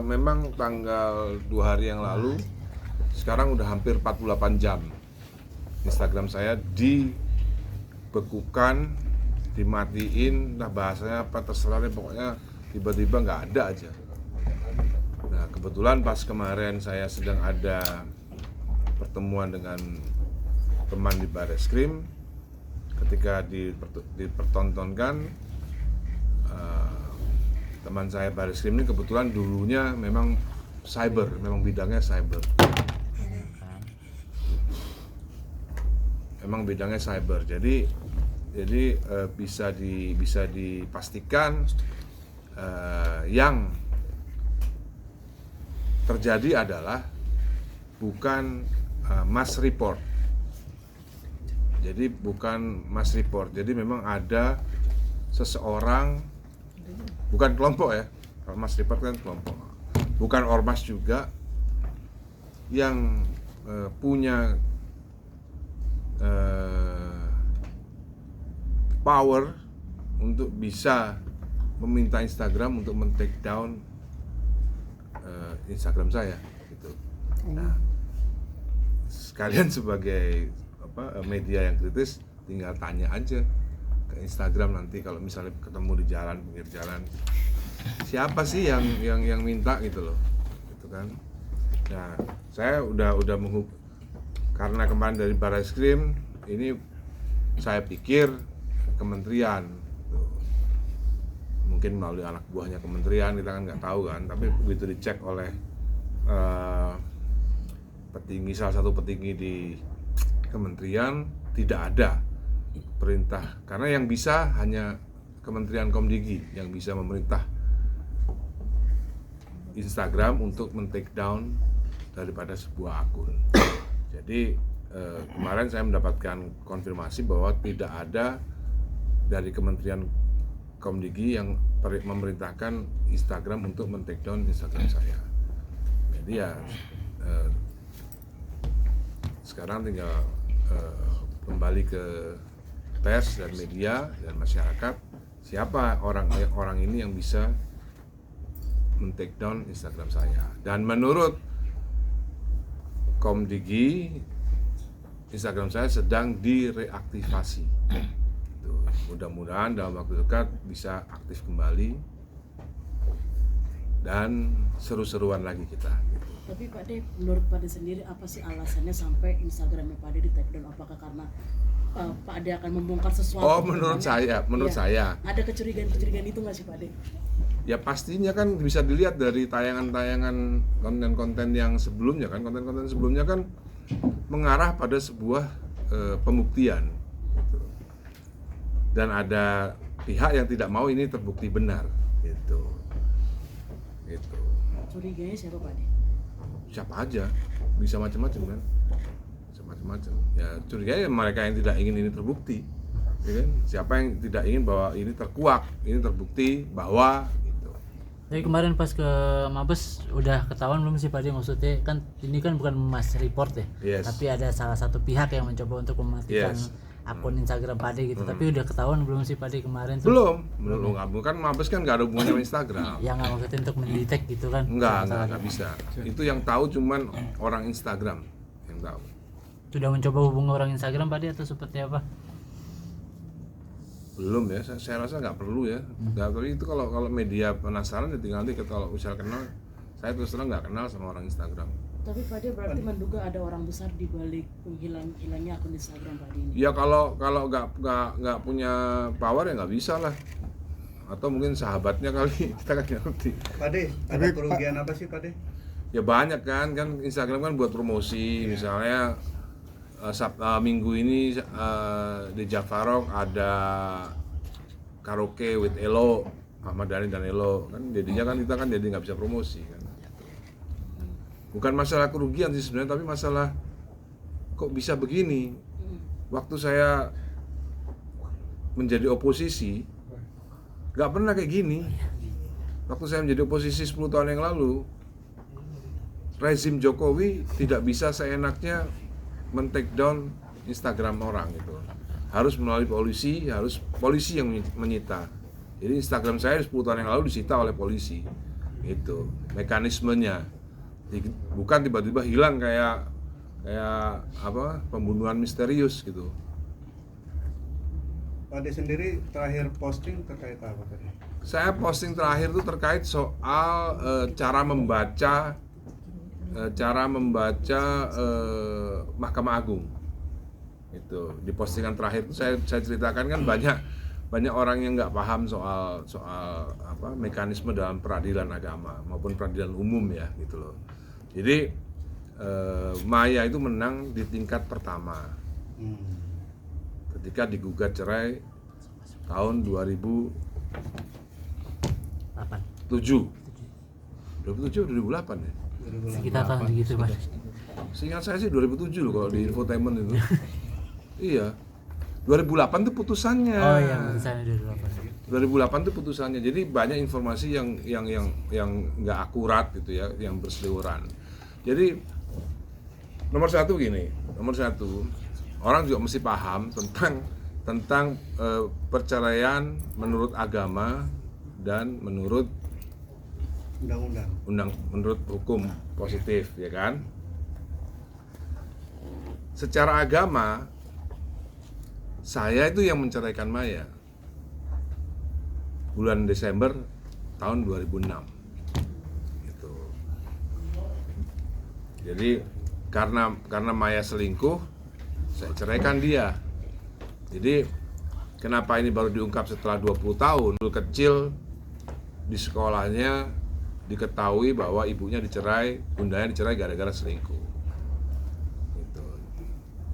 memang tanggal 2 hari yang lalu, sekarang udah hampir 48 jam Instagram saya dibekukan, dimatiin, nah bahasanya apa terserah deh, pokoknya tiba-tiba nggak ada aja. Nah kebetulan pas kemarin saya sedang ada pertemuan dengan teman di Bareskrim, ketika dipertontonkan, teman saya Bareskrim ini kebetulan dulunya memang cyber, memang bidangnya cyber. Memang bidangnya cyber. Jadi bisa dipastikan yang terjadi adalah bukan mass report. Jadi bukan mass report. Jadi memang ada seseorang, bukan kelompok ya. Kalau mass report kan kelompok. Bukan ormas juga yang punya power untuk bisa meminta Instagram untuk men-take down Instagram saya gitu. Nah, sekalian sebagai media yang kritis, tinggal tanya aja ke Instagram nanti kalau misalnya ketemu di jalan, pinggir jalan, siapa sih yang minta gitu loh, gitu kan. Nah, saya udah karena kemarin dari Bareskrim ini, saya pikir kementerian gitu. Mungkin melalui anak buahnya kementerian, kita kan nggak tahu kan, tapi begitu dicek oleh petinggi, salah satu petinggi di kementerian, tidak ada perintah, karena yang bisa hanya Kementerian Komdigi yang bisa memerintah Instagram untuk men-take down daripada sebuah akun. Jadi kemarin saya mendapatkan konfirmasi bahwa tidak ada dari Kementerian Komdigi yang memerintahkan Instagram untuk men-take down Instagram saya. Jadi ya sekarang tinggal kembali ke pers dan media dan masyarakat, siapa orang ini yang bisa men-take down Instagram saya. Dan menurut Komdigi, Instagram saya sedang direaktivasi. Mudah-mudahan dalam waktu dekat bisa aktif kembali dan seru-seruan lagi kita. Tapi Pak De, menurut Pak De sendiri apa sih alasannya sampai Instagramnya Pak De di take down? Apakah karena Pak De akan membongkar sesuatu? Oh, menurut saya ada kecurigaan itu nggak sih Pak De? Ya pastinya kan bisa dilihat dari tayangan-tayangan konten-konten yang sebelumnya kan, konten-konten sebelumnya kan mengarah pada sebuah pembuktian gitu. Dan ada pihak yang tidak mau ini terbukti benar gitu. Curiganya siapa Pak De? Siapa aja, bisa macam-macam kan, bisa macam-macam. Ya curiganya mereka yang tidak ingin ini terbukti, ya kan? Siapa yang tidak ingin bahwa ini terkuak, ini terbukti bahwa gitu. Jadi kemarin pas ke Mabes udah ketahuan belum sih Pak De, maksudnya kan ini kan bukan mass report ya, Yes. tapi ada salah satu pihak yang mencoba untuk mematikan akun Instagram Pak De gitu. Tapi udah ketahuan belum sih Pak De kemarin tuh? Belum kan Mabes kan nggak ada hubungannya sama Instagram. Ya nggak, maksudnya untuk mendetek gitu kan? Enggak bisa. Itu yang tahu cuman orang Instagram yang tahu. Sudah mencoba hubungi orang Instagram Pak De atau seperti apa? Belum ya, saya rasa nggak perlu ya. Tapi itu kalau media penasaran ya tinggal nanti kalau misal kenal. Saya terus terang nggak kenal sama orang Instagram. Tapi Pak De berarti menduga ada orang besar di balik hilangnya akun Instagram Pak De ini. Ya kalau nggak punya power ya nggak bisa lah. Atau mungkin sahabatnya kali, kita kan nggak ngerti. Pak De, ada kerugian apa sih Pak De? Ya banyak kan Instagram kan buat promosi, misalnya minggu ini di Jafarok ada karaoke with Elo, Ahmad Dhani dan Elo, kan jadinya kan kita kan jadi nggak bisa promosi kan. Bukan masalah kerugian sih sebenarnya, tapi masalah kok bisa begini. Waktu saya menjadi oposisi nggak pernah kayak gini. Waktu saya menjadi oposisi 10 tahun yang lalu, rezim Jokowi tidak bisa seenaknya men-take down Instagram orang gitu. Harus melalui polisi, harus polisi yang menyita. Jadi Instagram saya 10 tahun yang lalu disita oleh polisi. Itu mekanismenya, bukan tiba-tiba hilang kayak apa pembunuhan misterius gitu. Pade sendiri terakhir posting terkait apa tadi? Saya posting terakhir itu terkait soal cara membaca Mahkamah Agung. Itu di postingan terakhir itu saya ceritakan kan banyak orang yang nggak paham soal apa mekanisme dalam peradilan agama maupun peradilan umum ya gitu loh. Jadi Maya itu menang di tingkat pertama ketika digugat cerai tahun 2007 atau 2008 ya? Sekitar tahun segitu Pak. Seingat saya sih 2007 loh kalau di infotainment itu. Iya. 2008 tuh putusannya. Oh iya, putusannya 2008 tuh putusannya. Jadi banyak informasi yang nggak akurat gitu ya, yang berseliweran. Jadi nomor satu, orang juga mesti paham tentang perceraian menurut agama dan menurut menurut hukum positif, ya kan? Secara agama, saya itu yang menceraikan Maya bulan Desember tahun 2006 gitu. Jadi karena Maya selingkuh, saya ceraikan dia. Jadi kenapa ini baru diungkap setelah 20 tahun? Dulu kecil di sekolahnya diketahui bahwa ibunya dicerai, bundanya dicerai gara-gara selingkuh. Gitu.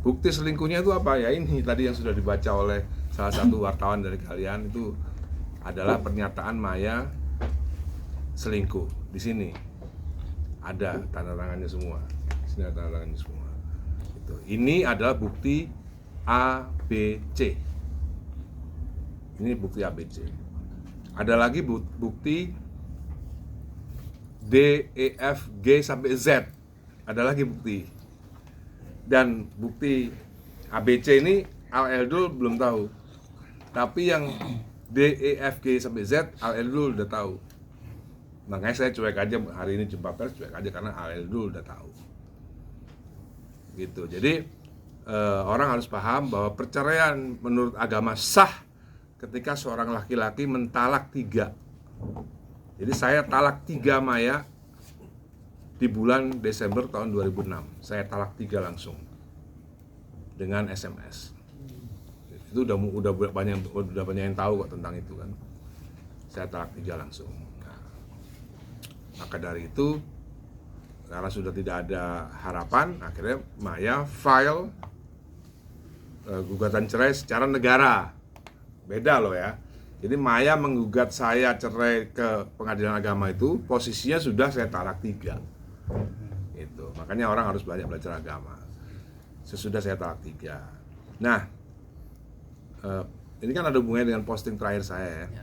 Bukti selingkuhnya itu apa ya? Ini tadi yang sudah dibaca oleh salah satu wartawan dari kalian, itu adalah pernyataan Maya selingkuh. Di sini ada tanda tangannya semua. Di sini ada tanda tangannya semua. Gitu. Ini adalah bukti ABC. Ini bukti ABC. Ada lagi bukti D, E, F, G sampai Z. Ada lagi bukti. Dan bukti ABC ini Al-Eldul belum tahu. Tapi yang D, E, F, G sampai Z Al-Eldul udah tahu. Makanya saya cuek aja hari ini jumpa pers, cuek aja karena Al-Eldul udah tahu. Gitu. Jadi orang harus paham bahwa perceraian menurut agama sah ketika seorang laki-laki mentalak 3. Jadi saya talak 3 Maya di bulan Desember tahun 2006. Saya talak 3 langsung dengan SMS. Itu udah banyak yang tahu kok tentang itu kan. Saya talak 3 langsung. Nah, maka dari itu karena sudah tidak ada harapan, akhirnya Maya file gugatan cerai secara negara. Beda loh ya. Jadi Maya menggugat saya cerai ke pengadilan agama itu posisinya sudah saya talak 3. Itu. Makanya orang harus banyak belajar agama. Sesudah saya talak 3. Nah, ini kan ada hubungannya dengan posting terakhir saya ya.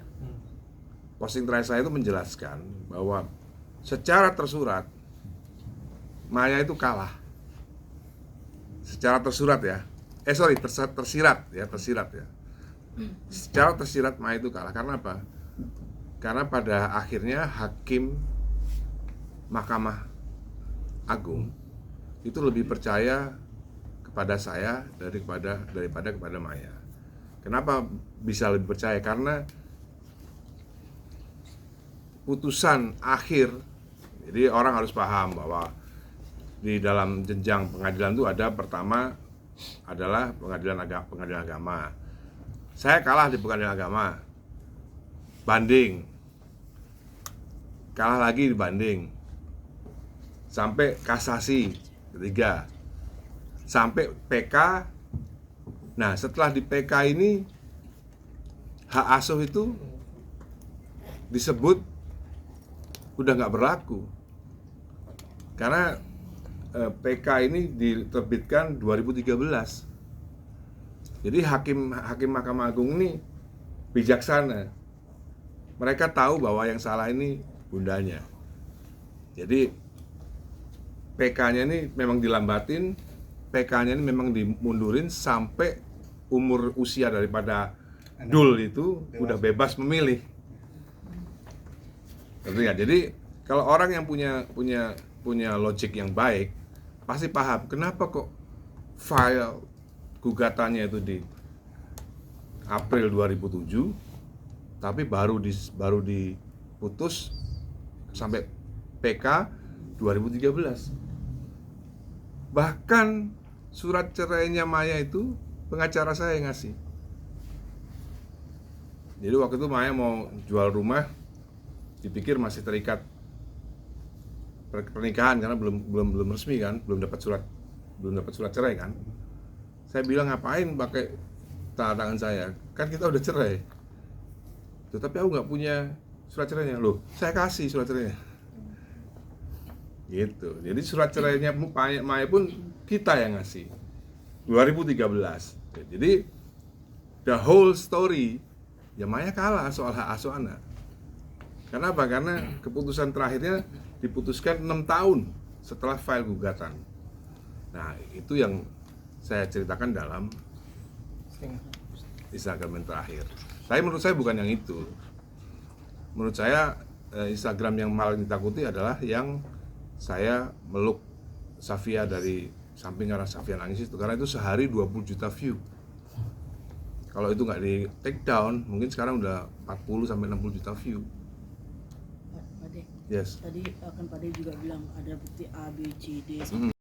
Posting terakhir saya itu menjelaskan bahwa secara tersurat Maya itu kalah. Secara tersurat ya. Tersirat ya. Secara tersirat Maya itu kalah. Karena apa? Karena pada akhirnya hakim Mahkamah Agung itu lebih percaya kepada saya daripada kepada Maya. Kenapa bisa lebih percaya? Karena putusan akhir, jadi orang harus paham bahwa di dalam jenjang pengadilan itu ada pertama adalah pengadilan agama. Saya kalah di pengadilan agama, banding, kalah lagi di banding, sampai kasasi ketiga, sampai PK. Nah setelah di PK ini hak asuh itu disebut udah nggak berlaku karena PK ini diterbitkan 2013. Jadi hakim Mahkamah Agung ini bijaksana. Mereka tahu bahwa yang salah ini bundanya. Jadi PK-nya ini memang dilambatin, PK-nya ini memang dimundurin sampai umur usia daripada Dul itu udah bebas memilih. Jadi Kalau orang yang punya logik yang baik pasti paham kenapa kok file gugatannya itu di April 2007 tapi baru diputus sampai PK 2013. Bahkan surat cerainya Maya itu pengacara saya yang ngasih. Jadi waktu itu Maya mau jual rumah, dipikir masih terikat pernikahan karena belum resmi kan, belum dapat surat cerai kan. Saya bilang ngapain pakai tanda tangan saya, kan kita udah cerai. Tuh, tapi aku nggak punya surat cerainya. Loh, saya kasih surat cerainya. Gitu. Jadi surat cerainya Maya pun kita yang ngasih 2013. Jadi the whole story ya Maya kalah soal hak asuh anak. Kenapa? Karena keputusan terakhirnya diputuskan 6 tahun setelah file gugatan. Nah, itu yang saya ceritakan dalam Instagram yang terakhir. Menurut saya bukan yang itu. Menurut saya Instagram yang paling ditakuti adalah yang saya meluk Safia dari samping arah Safia nangis itu, karena itu sehari 20 juta view. Kalau itu nggak di take down, mungkin sekarang udah 40 sampai 60 juta view. Pak Ade, Yes. tadi kan Pak Ade juga bilang ada bukti A, B, C, D sampai